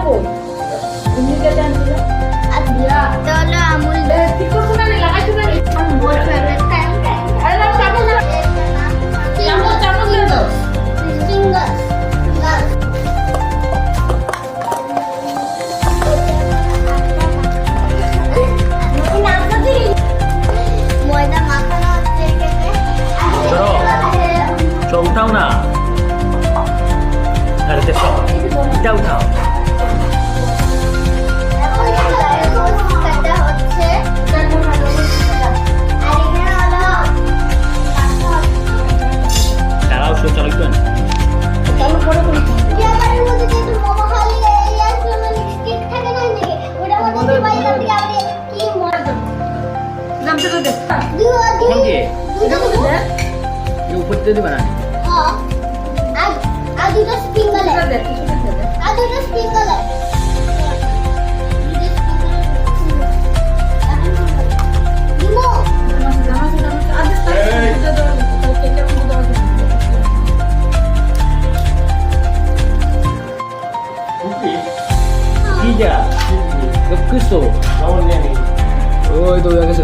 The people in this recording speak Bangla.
কই এমনিতে জান দিল আদিয়া তাহলে আমুল ঠিক করছ না লাগাইছ না মোর ফেভারিট টাইম আরে না চামচ চামচ দিয়ে দাও ফিঙ্গার ময়দা মাখানো হচ্ছে এখানে চলো চো উঠাও না আরে দেখো এটা উঠাও কাটা হচ্ছে আর এখানে হলো দাঁড়াও শো চলো একটু চালু করে করি ইয়াবারের মধ্যে যে মোমো খালি এই আসলে স্টিক থাকে না নাকি ওটা মধ্যে বাইরে থেকে আবার কি মজা নামতে তো দে এখন কি এটা মধ্যে দে এই উপর দিয়ে দিবা না হ্যাঁ আর দুটো স্প্রিঙ্কল এটা আছে দে কিছুটা দে আর দুটো স্প্রিঙ্কল আছে দিমো কি যা কিছু ওই তো হয়ে গেছে